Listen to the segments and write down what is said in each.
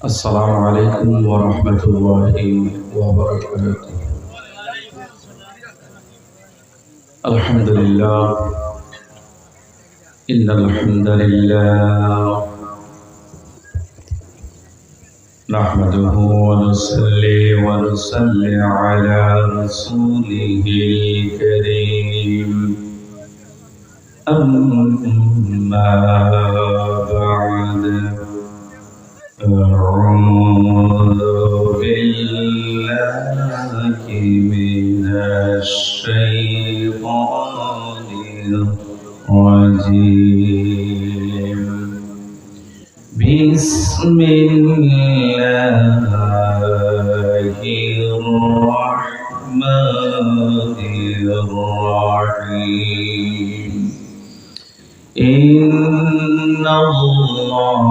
السلام عليكم ورحمة الله وبركاته. الحمد لله إن الحمد لله نحمده ونصلي على رسوله الكريم. أما بعد، أعوذ بالله من الشيطان الرجيم. بسم الله الرحمن الرحيم. إن الله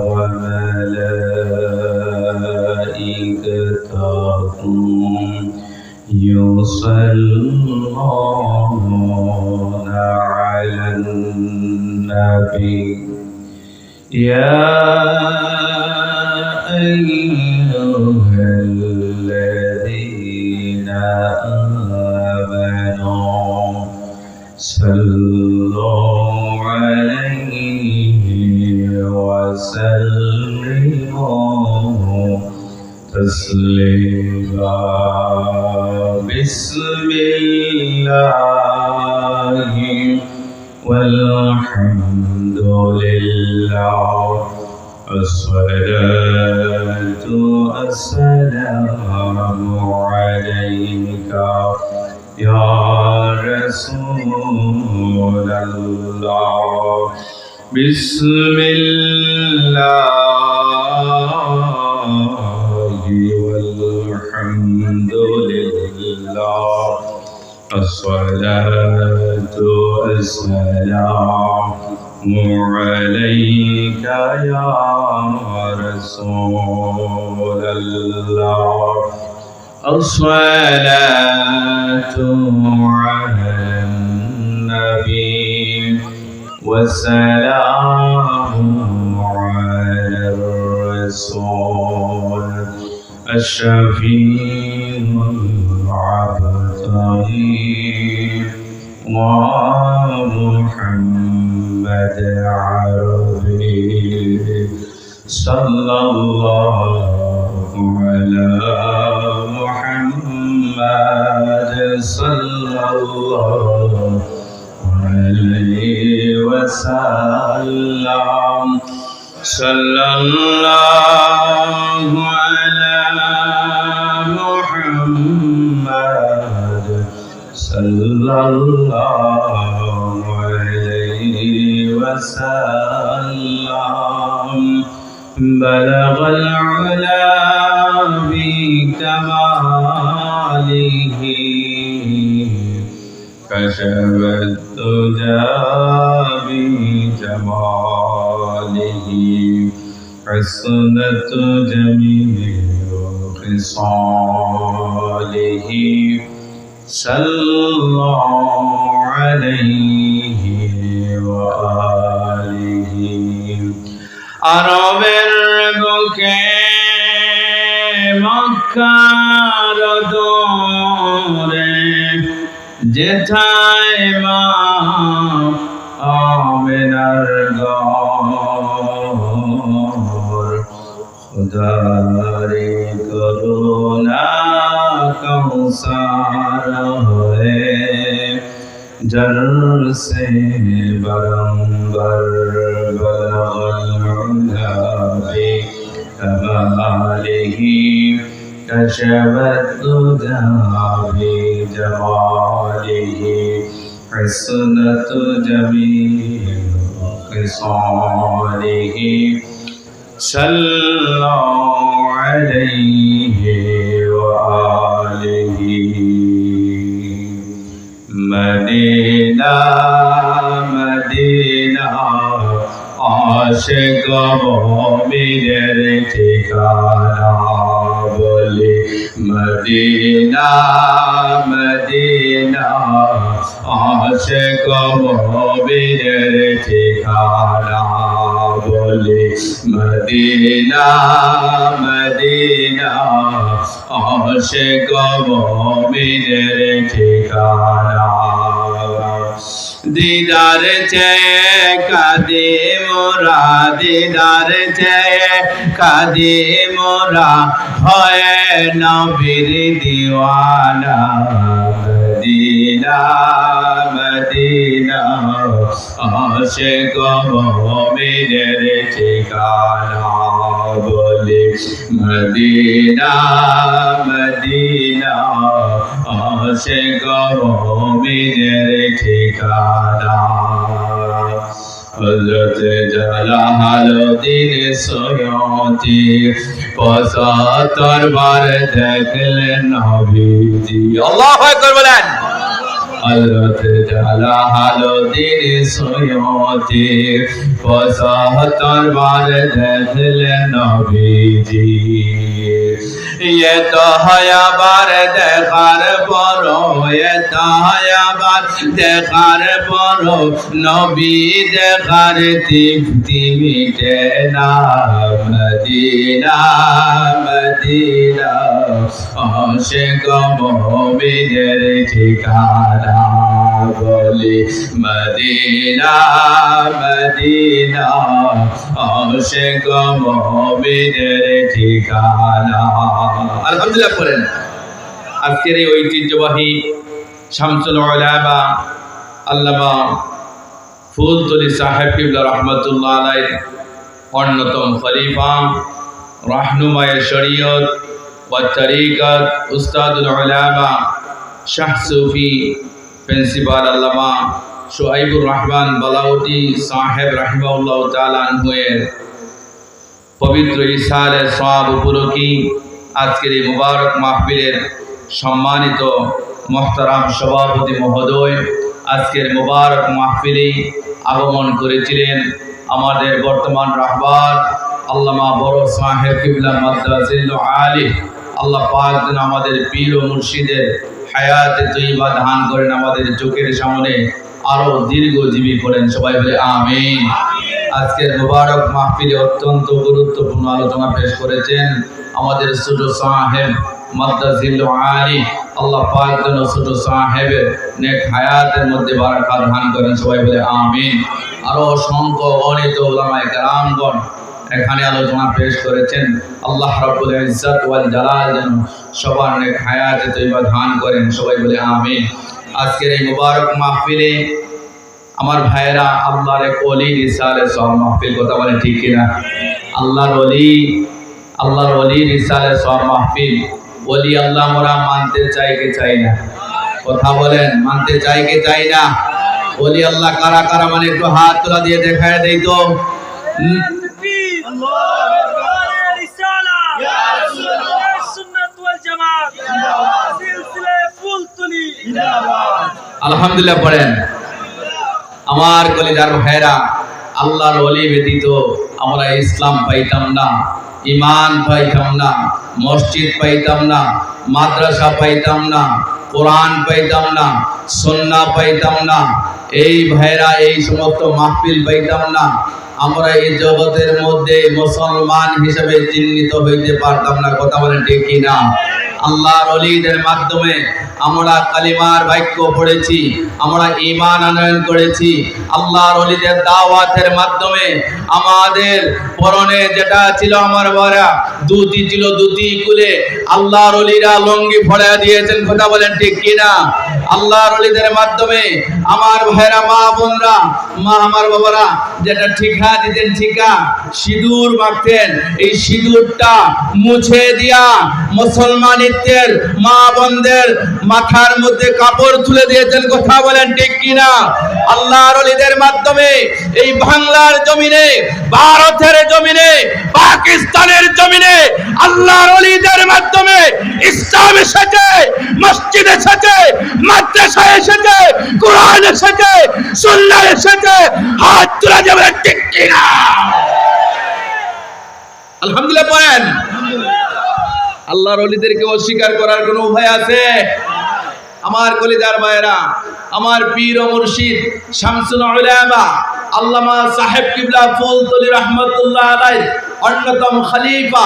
وملائكته يصلون على النبي يا أيها الذين آمنوا صلوا عليه وسلموا تسليما. بسم الله والحمد لله والصلاة والسلام عليك يا رسول الله. بسم الله والحمد لله الصلاة والسلام عليك يا رسول الله. الصلاة على النبي والسلام على الرسول الشفيع العبقري ومحمد عربي صلى الله على محمد صلى الله عليه وسلم. صلى الله على محمد صلى الله عليه وسلم. بلغ العلا بكماله كشف الدجى بجماله. حسنت جميع خصاله. صلى الله عليه وآله. আরবের বুকে মক্কার দরে যেথায় মা আমিনার ঘর। খুদারি করুণা কৌসার হয়ে जर से बरंबर बलगल कमालिही कशवत जहाबी जमालिही हसनत जमील खिसालिही सल्लल्लाहु अलैहि व आलिहि। मदीना मदीना आशिक मोमिनेर ठिकाना बोले मदीना मदीना आशिक मोमिनेर ठिकाना बोले मदीना मदीना आशिक मोमिनेर ठिकाना दीदार चाहे कादे मोरा दीदार चाहे कादे मोरा है नबीर दीवाना मदीना मदीना आशिक मोमिनेर ठिकाना बोले मदीना मदीना आशिक मोमिनेर ठिकाना हज़रत जलालुद्दीन सुयूती 75 বার দেখলেন নবীজি আল্লাহু আকবার বলেন हज़रत जलालुद्दीन सुयूती 75 বার দেখলেন নবীজি ये तो हया बार देखार परो ये तो हया बार देखार परो नबी देखार तृप्ति मिटे ना मदीना मदीना आशिक मोमिनेर ठिकाना बोले मदीना मदीना आशिक मोमिनेर ठिकाना আলহামদুলিল্লাহ করেন আজকের এই ঐতিহ্যবাহী শামসুল উলামা আল্লামা ফুলতলি সাহেব কিবলা রাহমাতুল্লাহ আলাইহি অন্যতম খলিফা রাহনুমায়ে শরীয়ত ওয়া তরিকত উস্তাদুল উলামা শাহ সুফি প্রিন্সিপাল আল্লামা শুআইবুর রহমান বালাউটি সাহেব রাহিমাহুল্লাহ তাআলা আনহুয়ের পবিত্র ইসালে সওয়াব উপলক্ষে আজকের এই মুবারক মাহফিলের সম্মানিত মুহতারাম সভাপতি মহোদয় আজকের মুবারক মাহফিলে আগমন করেছিলেন আমাদের বর্তমান রাহবার আল্লামা বড় সাহেব কিবলা মাদ্রাসাতুল আলী আল্লাহ পাক যেন আমাদের পীর ও মুর্শিদের হায়াতে তৈয়বা দান করেন আমাদের চোখের সামনে আরো দীর্ঘজীবী করেন সবাই বলে আমিন আজকের মুবারক মাহফিলে অত্যন্ত গুরুত্বপূর্ণ আলোচনা পেশ করেছেন আমাদের ছোট সাহেব মাদ্রাসাতুল আলী আল্লাহ পাক যেন ছোট সাহেবের নেক হায়াতের মধ্যে বারাকাত দান করেন সবাই বলে আমিন আরো অসংখ্য অগণিত উলামায়ে কেরামগণ এখানে আলোচনা পেশ করেছেন আল্লাহ রাব্বুল ইজ্জত ওয়াল জালাল যেন সবার নেক হায়াতে তৈয়বা দান করেন সবাই বলে আমিন আজকের এই মুবারক মাহফিলে আমার ভাইরা আল্লাহর এক ওলি রিসালে সওয়াব মাহফিল কথা বলেন ঠিক কিনা আল্লাহর ওলি রিসালে সওয়াব মাহফিল ওলি আল্লাহ মোরা মানতে চাই কি চাই না কথা বলেন মানতে চাই কি চাই না ওলি আল্লাহ কারা কারা মানে একটু হাত তোলা দিয়ে দেখায় দেই তো আল্লাহু আকবার রিসালা ইয়া রাসূলুল্লাহ সুন্নাত ওয়াল জামাত জিন্দাবাদ সিলসিলা ফুলতলি জিন্দাবাদ আলহামদুলিল্লাহ পড়েন আমার কলিজার ভাইরা আল্লাহর ওলি ব্যতীত আমরা ইসলাম পাইতাম না ঈমান পাইতাম না মসজিদ পাইতাম না মাদ্রাসা পাইতাম না কোরআন পাইতাম না সুন্নাহ পাইতাম না এই ভাইরা এই সমস্ত মাহফিল পাইতাম না আমরা এই জগতের মধ্যে মুসলমান হিসেবে চিহ্নিত হইতে পারতাম না কথা বলেন ঠিক কি না আল্লাহর ওলিদের মাধ্যমে আমরা কালিমার বাক্য পড়েছি আমরা ঈমান আনয়ন করেছি আল্লাহর ওলিদের দাওয়াতের মাধ্যমে আমাদের পরনে যেটা ছিল আমার বড়া দুটি ছিল দুটি কুলে আল্লাহর ওলিরা লঙ্গি ফড়া দিয়েছেন কথা বলেন ঠিক কি না আল্লাহর ওলিদের মাধ্যমে আমার ভাইরা মা বোনরা মা আমার বাবারা যেটা ঠিকা দিতেন ঠিকা সিঁদুর মাখতেন এই সিঁদুরটা মুছে দিয়া মুসলমানিত্বের মা বোনদের মাথার মধ্যে কাপড় তুলে দিয়েছেন কথা বলেন ঠিক কিনা আল্লাহর ওলিদের মাধ্যমে এই বাংলার জমিনে ভারতের জমিনে পাকিস্তানের জমিনে আল্লাহর ওলিদের মাধ্যমে ইসলাম এসেছে মসজিদ এসেছে মাদ্রাসা এসেছে কোরআন এসেছে সুন্নাহ এসেছে হাত তুলে যাবেন ঠিক কিনা? আলহামদুলিল্লাহ পড়েন। আল্লাহর ওলিদেরকে অস্বীকার করার কোনো উপায় আছে? আমার কলিজার ভাইরা, আমার পীর ও মুর্শিদ শামসুল উলামা আল্লামা সাহেব কিবলা ফুলতলি রাহমাতুল্লাহ আলাইহি অন্যতম খলিফা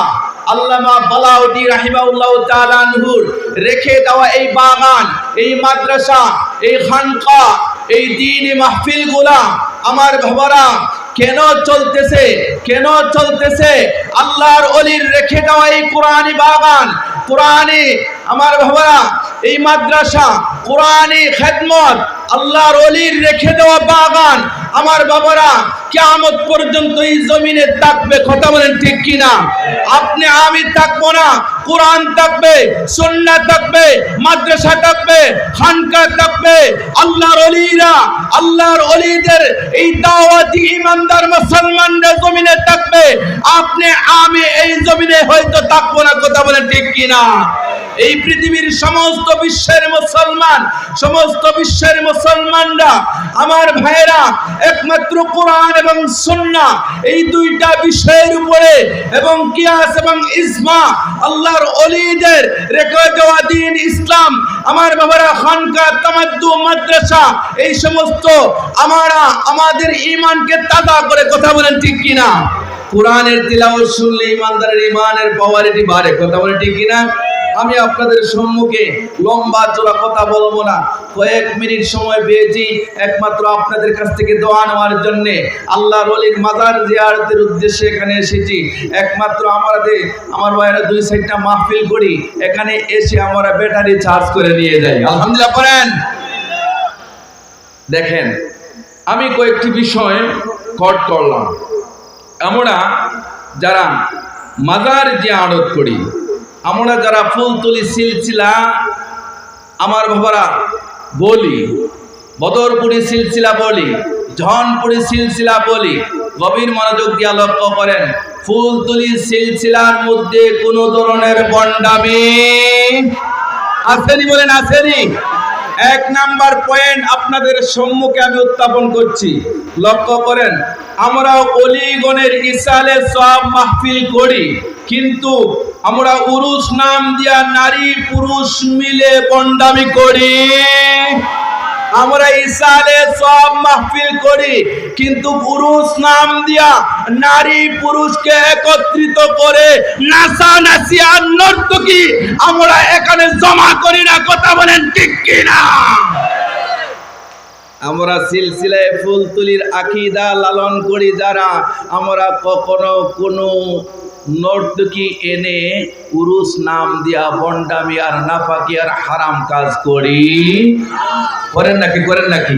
আল্লামা বালাউদ্দি রাহিমাহুল্লাহ তাআলা আনহুর রেখে দেওয়া এই বাগান, এই মাদ্রাসা, এই খানকা, এই দ্বীনি মাহফিলগুলা আমার বাবারা কেন চলতেছে? কেন চলতেছে? আল্লাহর ওলির রেখে দেওয়া এই কোরআনি বাগান, কোরআনি আমার বাবারা এই মাদ্রাসা, কোরআনি খেদমত, আল্লাহর ওলির রেখে দেওয়া বাগান আমার বাবারা কিয়ামত পর্যন্ত এই জমিনে থাকবে। কথা বলেন ঠিক কিনা? আপনি আমি থাকবো না, কোরআন থাকবে, সুন্নাহ থাকবে, মাদ্রাসা থাকবে, খানকা থাকবে। আল্লাহর ওলিরা, আল্লাহর ওলিদের এই দাওয়াতি ইমানদার মুসলমানরা জমিনে থাকবে, আপনি আমি এই জমিনে হয়তো থাকবো না। কথা বলেন ঠিক কিনা? এই পৃথিবীর সমস্ত বিশ্বের মুসলমান, সমস্ত বিশ্বের মুসলমানরা আমার ভাইরা একমাত্র কোরআন এবং সুন্নাহ এই দুইটা বিষয়ের উপরে এবং কিয়াস এবং ইজমা আল্লাহর ওলিদের রেখে দেওয়া দ্বীন ইসলাম আমার বাবারা খানকা, তামাদ্দু, মাদ্রাসা এই সমস্ত আমাদের ঈমানকে তাজা করে। কথা বলেন ঠিক কিনা? কোরআনের তিলাওয়াত শুনলে ঈমানদারের ঈমানের পাওয়ারিটি বাড়ে। কথা বলেন ঠিক কিনা? আমি আপনাদের সম্মুখে লম্বা চড়া কথা বলবো না, কয়েক মিনিট সময় পেয়েছি একমাত্র আপনাদের কাছ থেকে দোয়া নেওয়ার জন্য। আল্লাহর ওলির মাজার জিয়ারতের উদ্দেশ্যে এখানে এসেছি। একমাত্র আমার ভাইয়েরা 2-4টা মাহফিল করি, এখানে এসে আমরা ব্যাটারি চার্জ করে নিয়ে যাই। আলহামদুলিল্লাহ পড়েন। দেখেন, আমি কয়েকটি বিষয় কট করলাম। আমরা যারা মাজার জিয়ারত করি, আমরা যারা ফুলতলি সিলসিলা আমার বাবারা বলি, বদরপুরি সিলসিলা বলি, জহনপুরি সিলসিলা বলি, গভীর মনোযোগ দিয়ে লক্ষ্য করেন, ফুলতলি সিলসিলার মধ্যে কোন ধরনের বন্ডামি আসেনি? বলেন আসেনি? 1 নাম্বার পয়েন্ট আপনাদের সম্মুখে আমি উত্থাপন করছি, লক্ষ্য করেন। আমরা অলিগণের ইসালে সওয়াব মাহফিল করি, কিন্তু আমরা উরুস নাম দিয়া নারী পুরুষ মিলে বন্ডামি করি। আমরা ইসালে সওয়াব মাহফিল করি, কিন্তু উরুস নাম দিয়া নারী পুরুষকে একত্রিত করে নাচানাচি আর নর্তকী আমরা এখানে জমা করি না। কথা বলেন ঠিক কিনা? আমরা সিলসিলায় ফুলতলির আকীদা লালন করি যারা, আমরা কখনো কোনো নর্তকী এনে উরুস নাম দিয়া বন্ডামি আর নাফাকি আর হারাম কাজ করি। করেন নাকি? করেন নাকি?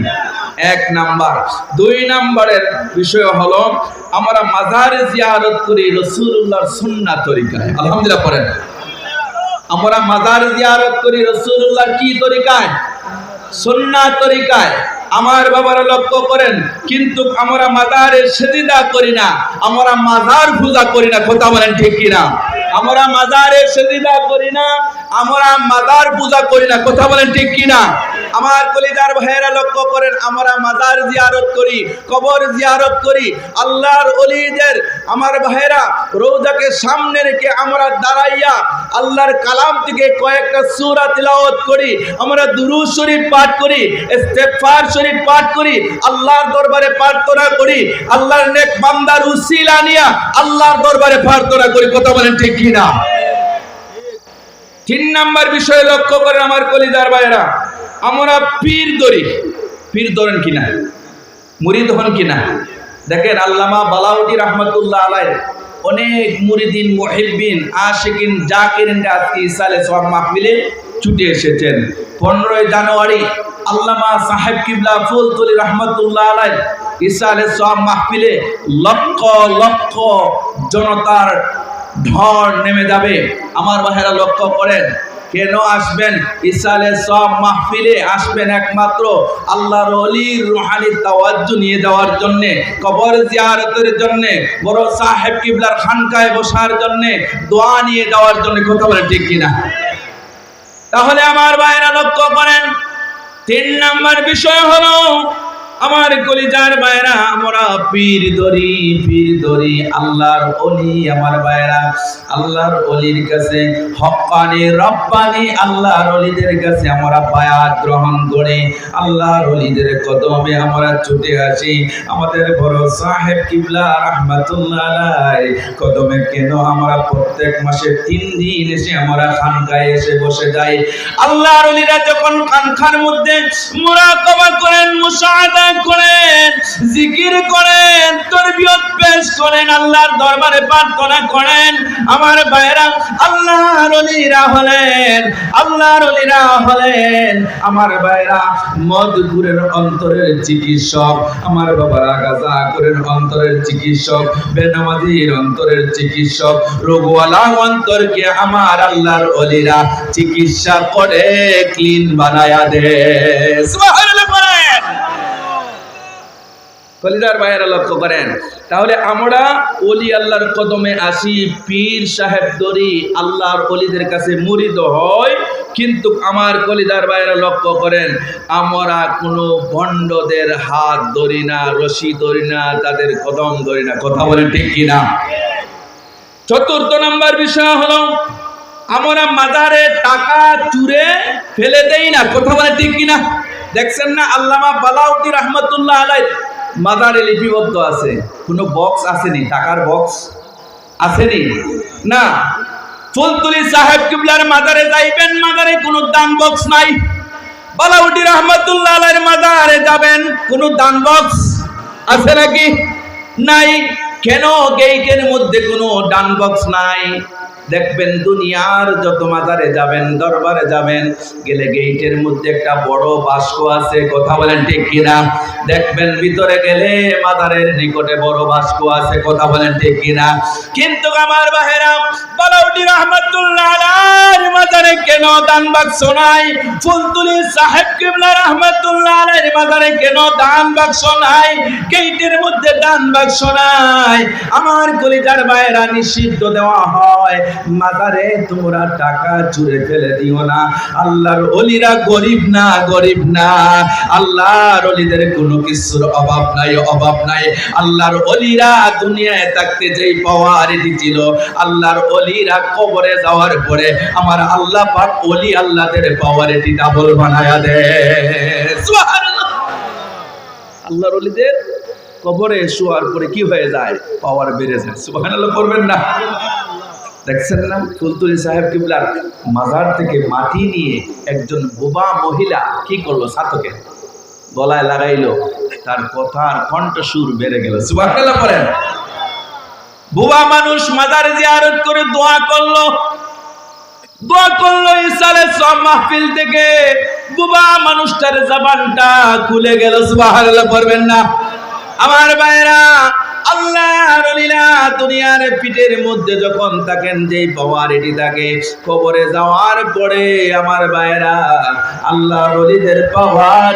1 নাম্বার। 2 নাম্বারের বিষয় হলো আমরা মাজার জিয়ারত করি রাসূলুল্লাহর সুন্নাহ তরিকায়। আলহামদুলিল্লাহ পড়েন। আমরা মাজার জিয়ারত করি রাসূলুল্লাহর কি তরিকায়? সুন্নাহ তরিকায়। আমার বাবারা লক্ষ্য করেন, কিন্তু আমরা মাজারে সেজদা করি না, আমরা মাজার পূজা করি না। কথা বলেন ঠিক কিনা? আমরা মাজারে সেজদা করি না, আমরা মাজার পূজা করি না। কথা বলেন ঠিক কিনা? আমার কলিজার ভাইয়েরা লক্ষ্য করেন, আমরা মাজার জিয়ারত করি, কবর জিয়ারত করি, আল্লাহর ওলিদের আমার ভাইয়েরা রওজাকে সামনে রেখে আমরা দাঁড়াইয়া আল্লাহর কালাম থেকে কয়েকটা সূরা তিলাওয়াত করি, আমরা দুরূদ শরীফ পাঠ করি, ইস্তেগফার শরীফ পাঠ করি, আল্লাহর দরবারে প্রার্থনা করি, আল্লাহর নেক বান্দার উসিলা নিয়া আল্লাহর দরবারে প্রার্থনা করি। কথা বলেন ঠিক কিনা? 3 নাম্বার বিষয় লক্ষ্য করেন আমার কলিজার ভাইয়েরা, আমরা পীর ধরি। পীর ধরেন কিনা? মুরিদ হন কিনা? দেখেন, আল্লামা বালাউদ্দি রাহমাতুল্লাহ আলাইহি অনেক মুরিদিন, মুহিব্বিন, আশিকিন, জাকিরিন আজকে ইসালে সওয়াব মাহফিলে ছুটে এসেছেন। 15 জানুয়ারি আল্লামা সাহেব কিবলা ফুলতলি রাহমাতুল্লাহ আলাইহি ইসালে সওয়াব মাহফিলে লক্ষ লক্ষ জনতার ঢল নেমে যাবে। আমার ভাইয়েরা লক্ষ্য করেন, কেন আসবেন? ইসালে সওয়াব মাহফিলে আসবেন একমাত্র আল্লাহর ওলির রুহানি তাওয়াজ্জু নিয়ে যাওয়ার জন্য, কবর জিয়ারতের জন্য, বড় সাহেব কিবলার খানকায় বসার জন্য, দোয়া নিয়ে যাওয়ার জন্য। কথা বলে ঠিক কিনা? তাহলে আমার ভাইয়েরা লক্ষ্য করেন, 3 নাম্বার বিষয় হলো আমার কলিজার ভাইরা, আমরা পীর ধরি আল্লাহর ওলি। আমার ভাইরা, আল্লাহর ওলির কাছে হক্কানি রব্বানি আল্লাহর ওলিদের কাছে আমরা বায়াত গ্রহণ করি, আল্লাহর ওলিদের কদমে আমরা ছুটে আসি। আমাদের বড় সাহেব কিবলা রাহমাতুল্লাহ আলাইহি কদমে কেন আমরা প্রত্যেক মাসে 3 দিন এসে আমরা খানকায় এসে বসে যাই। আল্লাহর ওলিরা যখন খানকার মধ্যে মুরাকাবা করেন, মুশাহাদা করেন, জিকির করেন, তারবিয়ত পেশ করেন, আল্লাহর দরবারে প্রার্থনা করেন, আমার ভাইরা আল্লাহর ওলিরা হলেন আমার ভাইরা মধুপুরের অন্তরের চিকিৎসক, আমার বাবারা গাজাপুরের অন্তরের চিকিৎসক, বেনামাজির অন্তরের চিকিৎসক, রোগওয়ালা অন্তরকে আমার আল্লাহর ওলিরা চিকিৎসা করে ক্লিন বানায়া দেয়। সুবহানাল্লাহ বলেন। কলিজার ভাইয়েরা লক্ষ্য করেন, তাহলে আমরা ওলি আল্লাহর কদমে আসি, পীর সাহেব ধরি, আল্লাহর ওলিদের কাছে মুরিদ হয়, কিন্তু আমার কলিজার ভাইয়েরা লক্ষ্য করেন, আমরা কোনো ভণ্ডদের হাত ধরি না, রশি ধরি না, তাদের কদম ধরি না। কথা বলেন ঠিক কিনা? চতুর্থ নাম্বার বিষয় হলো, আমরা মাজারে টাকা চুরে ফেলে দেই না। কথা বলেন ঠিক কিনা? দেখছেন না, আল্লামা বালাউদ্দিন রহমতুল্লাহ আলাইহি মাজারে লিপিবদ্ধ আছে, কোনো বক্স আসেনি, টাকার বক্স আসেনি না। ফুলতুলি সাহেব কিবলার মাজারে যাইবেন, মাজারে কোনো দান বক্স নাই। বালাউদ্দিন রহমতুল্লাহ আলাইহির মাজারে যাবেন, কোনো দান বক্স আছে নাকি? নাই। কেন গেটের মধ্যে কোনো দান বক্স নাই? দেখবেন দুনিয়ার যত মাজারে যাবেন, দরবারে যাবেন, গেলে গেটের মধ্যে একটা বড় বাস্ক আছে। কথা বলেন ঠিক কিনা? দেখবেন ভিতরে গেলে মাজারের নিকটে বড় বাস্ক আছে। কথা বলেন ঠিক কিনা? কিন্তু আমার ভাইরা, বালাউদ্দিন রহমতুল্লাহ আলাইহির মাজারে কেন দান বাক্স নাই? ফুলতুলি সাহেব কিবলা রহমতুল্লাহ আলাইহির মাজারে কেন দান বাক্স নাই? গেটের মধ্যে দান বাক্স নাই। আমার কলিজার ভাইরা, নিষিদ্ধ দেওয়া হয়, মাজারে তোমরা টাকা চুরে ফেলে দিও না। আল্লাহর ওলিরা গরিব না, আল্লাহর ওলিদের কোনো কিছুর অভাব নাই। আল্লাহর ওলিরা দুনিয়ায় থাকতে যেই পাওয়ার দিছিল, আল্লাহর ওলিরা কবরে যাওয়ার পরে আমার আল্লাহ পাক ওলি আল্লাহদের পাওয়ার এটি ডাবল বানায়া দেয়। সুবহানাল্লাহ। আল্লাহর ওলিদের কবরে শোয়ার পরে কি হয়ে যায়? পাওয়ার বেড়ে যায়। সুবহানাল্লাহ করবেন না? দেখছেন না, ফুলতুলি সাহেব কিবলার মাজার থেকে মাটি নিয়ে একজন বোবা মহিলা কি করলো? ছাতকে গলায় লাগাইলো, তার কথার কণ্ঠসুর বেড়ে গেল। সুবহানাল্লাহ করেন। বোবা মানুষ মাজারে জিয়ারত করে দোয়া করলো ইসালে সব মাহফিল থেকে বোবা মানুষটার জবানটা খুলে গেল। সুবহানাল্লাহ করবেন না? আমার ভাইরা, আল্লাহর ওলিরা দুনিয়ার পিঠের মধ্যে যখন থাকেন, যেই পাওয়ার এটি থাকে, কবরে যাওয়ার পরে আমার ভাইরা আল্লাহর ওলিদের পাওয়ার